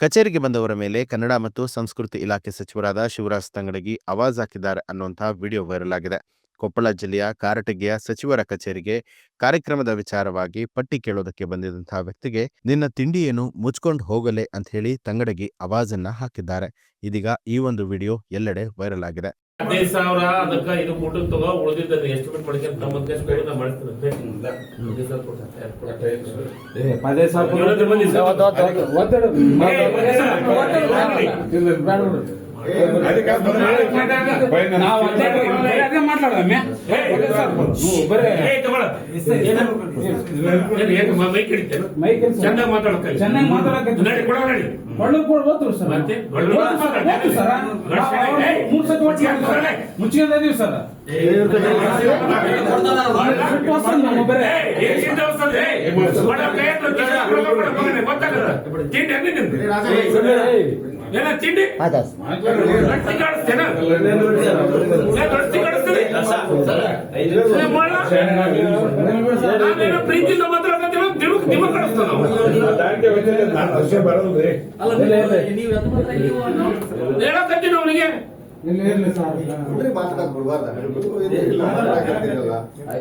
ಕಚೇರಿಗೆ ಬಂದವರ ಮೇಲೆ ಕನ್ನಡ ಮತ್ತು ಸಂಸ್ಕೃತಿ ಇಲಾಖೆ ಸಚಿವರಾದ ಶಿವರಾಜ್ ತಂಗಡಗಿ ಆವಾಜ್ ಹಾಕಿದ್ದಾರೆ ಅನ್ನುವಂತಹ ವಿಡಿಯೋ ವೈರಲ್ ಆಗಿದೆ. ಕೊಪ್ಪಳ ಜಿಲ್ಲೆಯ ಕಾರಟಗಿಯ ಸಚಿವರ ಕಚೇರಿಗೆ ಕಾರ್ಯಕ್ರಮದ ವಿಚಾರವಾಗಿ ಪಟ್ಟಿ ಕೇಳೋದಕ್ಕೆ ಬಂದಿದ್ದಂತಹ ವ್ಯಕ್ತಿಗೆ ನಿನ್ನ ತಿಂಡಿ ಏನು ಮುಚ್ಕೊಂಡು ಹೋಗಲೆ ಅಂತ ಹೇಳಿ ತಂಗಡಗಿ ಆವಾಜನ್ನ ಹಾಕಿದ್ದಾರೆ. ಇದೀಗ ಈ ಒಂದು ವಿಡಿಯೋ ಎಲ್ಲೆಡೆ ವೈರಲ್ ಆಗಿದೆ. 15,000 ಅದಕ್ಕೆ ಇದು ಊಟದ ತಗೋ ಉಳಿದಿದ್ದ ಎಸ್ಟಿಮೇಟ್ ಮಾಡ್ಕೊಂಡು ನಮ್ಮ ಕೆಲಸ ನಾ ಮಾಡ್ತೀನಿ. ಚೆನ್ನಾಗಿ ಮುಚ್ಚಿದ್ದೀವಿ ಸರ್. ಏನ ತಿಂಡಿ ಪ್ರೀತಿಯಿಂದ ಮಾತಾಡ್ತೀವಿ ನಿಮಗೆ ಕಳಿಸ್ತಾವ ಹೇಳಕತ್ತೀನಿ ಅವನಿಗೆ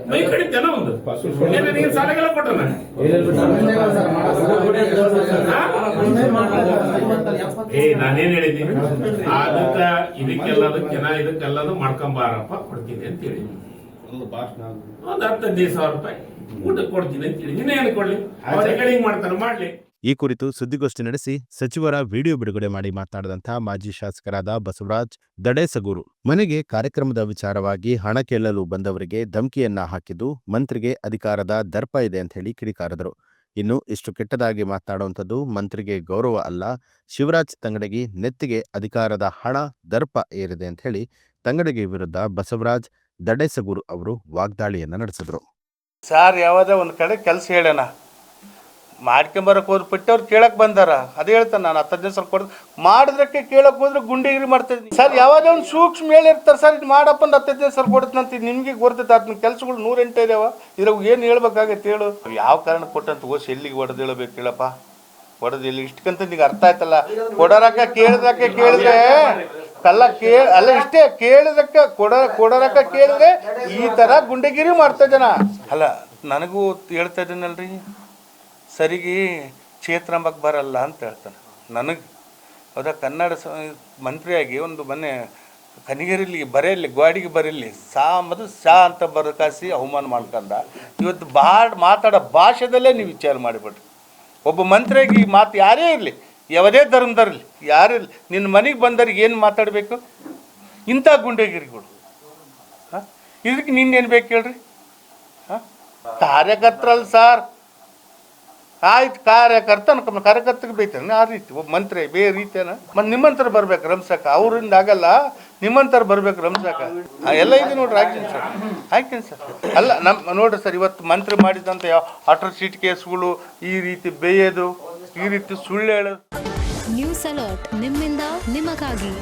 ಮೈ ಕಡಿತೇನ ಒಂದು ನೀನು ಸಾಲಗೆಲ್ಲ ಕೊಟ್ಟನ ನಾನೇನ್ ಹೇಳಿದ್ದೀನಿ ಅದಕ್ಕ ಇದಕ್ಕೆಲ್ಲದು ಮಾಡ್ಕೊಂಬಾರಪ್ಪ ಕೊಡ್ತೀನಿ ಅಂತ ಹೇಳಿ ಒಂದ್ 10,000 ರೂಪಾಯಿ ಊಟ ಕೊಡ್ತೀನಿ ಅಂತ ಹೇಳಿ ಇನ್ನೇನು ಕೊಡ್ಲಿ ರೆಕಾರ್ಡಿಂಗ್ ಮಾಡ್ತಾನೆ ಮಾಡ್ಲಿ. ಈ ಕುರಿತು ಸುದ್ದಿಗೋಷ್ಠಿ ನಡೆಸಿ ಸಚಿವರ ವಿಡಿಯೋ ಬಿಡುಗಡೆ ಮಾಡಿ ಮಾತನಾಡಿದಂತಹ ಮಾಜಿ ಶಾಸಕರಾದ ಬಸವರಾಜ್ ದಡೇಸಗೂರು ಮನೆಗೆ ಕಾರ್ಯಕ್ರಮದ ವಿಚಾರವಾಗಿ ಹಣ ಕೇಳಲು ಬಂದವರಿಗೆ ಧಮಕಿಯನ್ನ ಹಾಕಿದ್ದು ಮಂತ್ರಿಗೆ ಅಧಿಕಾರದ ದರ್ಪ ಇದೆ ಅಂತ ಹೇಳಿ ಕಿಡಿಕಾರದರು. ಇನ್ನು ಇಷ್ಟು ಕೆಟ್ಟದಾಗಿ ಮಾತನಾಡುವಂಥದ್ದು ಮಂತ್ರಿಗೆ ಗೌರವ ಅಲ್ಲ, ಶಿವರಾಜ್ ತಂಗಡಗಿ ನೆತ್ತಿಗೆ ಅಧಿಕಾರದ ಹಣ ದರ್ಪ ಏರಿದೆ ಅಂತ ಹೇಳಿ ತಂಗಡಗಿ ವಿರುದ್ಧ ಬಸವರಾಜ್ ದಡೇಸಗೂರು ಅವರು ವಾಗ್ದಾಳಿಯನ್ನ ನಡೆಸಿದ್ರು. ಸಾರ್ ಯಾವುದೇ ಒಂದು ಕಡೆ ಕೆಲಸ ಹೇಳೋಣ ಮಾಡ್ಕೊಂಬರಕ್ಕೆ ಹೋದ್ರೆ ಪಟ್ಟವ್ರು ಕೇಳಕ್ಕೆ ಬಂದಾರ ಅದು ಹೇಳ್ತಾನೆ. ನಾನು 10 ದಿವಸ ಕೊಡ್ದು ಮಾಡಿದ್ರಕ್ಕೆ ಕೇಳಕ್ಕೆ ಹೋದ್ರೆ ಗುಂಡಿಗಿರಿ ಮಾಡ್ತಾಯಿದ್ದೀನಿ ಸರ್. ಯಾವುದೇ ಒಂದು ಸೂಕ್ಷ್ಮ ಹೇಳಿರ್ತಾರೆ ಸರ್, ಇದು ಮಾಡಪ್ಪ ಒಂದು 15 ದಿವಸ ಕೊಡ್ತಂತ ನಿಮಗೆ ಗೊರ್ತೈತೆ ಅದನ್ನ ಕೆಲಸಗಳು 108 ಇದಾವ. ಇದ್ರಾಗ ಏನು ಹೇಳ್ಬೇಕಾಗತ್ತೆ ಹೇಳು? ಯಾವ ಕಾರಣ ಕೊಟ್ಟಂತ ಓಸಿ ಎಲ್ಲಿಗೆ ಹೊಡೆದು ಹೇಳಬೇಕು ಹೇಳಪ್ಪ? ಹೊಡೆದು ಇಲ್ಲಿ ಇಷ್ಟಕ್ಕಂತ ನಿಮಗೆ ಅರ್ಥ ಆಯ್ತಲ್ಲ. ಕೊಡೋರಕ್ಕೆ ಕೇಳಿದಕ್ಕೆ ಕೇಳಿದ್ರೆ ಕಲ್ಲ ಅಲ್ಲ ಇಷ್ಟೇ ಕೇಳಿದಕ್ಕೆ ಕೊಡೋರಕ್ಕೆ ಕೇಳಿದ್ರೆ ಈ ಥರ ಗುಂಡೆಗಿರಿ ಮಾಡ್ತಾ ಜನ ಅಲ್ಲ. ನನಗೂ ಹೇಳ್ತಾ ಇದ್ದೀನಲ್ರಿ ಸರಿಗೆ ಕ್ಷೇತ್ರಂಬಕ್ಕೆ ಬರಲ್ಲ ಅಂತ ಹೇಳ್ತಾನೆ ನನಗೆ. ಹೌದಾ? ಕನ್ನಡ ಮಂತ್ರಿಯಾಗಿ ಒಂದು ಮೊನ್ನೆ ಕನಿಗೇರಿಲಿ ಬರೆಯಲ್ಲಿ ಗಾಡಿಗೆ ಬರೀಲಿ ಶಾ ಅಂತ ಬರಕಾಸಿ ಅವಮಾನ ಮಾಡ್ಕೊಂಡ. ಇವತ್ತು ಮಾತಾಡೋ ಭಾಷೆದಲ್ಲೇ ನೀವು ವಿಚಾರ ಮಾಡಿಬಿಟ್ರಿ. ಒಬ್ಬ ಮಂತ್ರಿಯಾಗಿ ಈ ಮಾತು ಯಾರೇ ಇರಲಿ, ಯಾವುದೇ ಧರ್ಮದವ್ರಲ್ಲಿ ಯಾರೇ ಇರಲಿ, ನಿನ್ನ ಮನೆಗೆ ಬಂದವ್ರಿಗೆ ಏನು ಮಾತಾಡಬೇಕು? ಇಂಥ ಗುಂಡೆಗಿರಿಗಳು ಇದಕ್ಕೆ ನಿನ್ನೇನು ಬೇಕು ಹೇಳ್ರಿ? ಕಾರ್ಯಕರ್ತರಲ್ಲ ಸಾರ್, ಆಯ್ತು ಕಾರ್ಯಕರ್ತಗೆ ಬೈತಾನೆ ಆ ರೀತಿ. ಒಬ್ಬ ಮಂತ್ರಿ ಬೇರೆ ರೀತಿಯನ ಮತ್ತು ನಿಮ್ಮಂತರ ಬರ್ಬೇಕು ರಂಸಾಕ, ಅವರಿಂದ ಆಗಲ್ಲ, ನಿಮ್ಮಂತರ ಬರ್ಬೇಕು ರಂಸಾಕ. ಎಲ್ಲ ಇದೆ ನೋಡ್ರಿ, ಹಾಕ್ತೀನಿ ಸರ್. ಅಲ್ಲ ನೋಡ್ರಿ ಸರ್, ಇವತ್ತು ಮಂತ್ರಿ ಮಾಡಿದಂಥ ಯಾವ ಅಟ್ರಾಸಿಟಿ ಕೇಸ್ಗಳು, ಈ ರೀತಿ ಬೇಯೋದು, ಈ ರೀತಿ ಸುಳ್ಳು ಹೇಳೋದು. ನ್ಯೂಸ್ ಅಲರ್ಟ್ ನಿಮ್ಮಿಂದ ನಿಮಗಾಗಿ.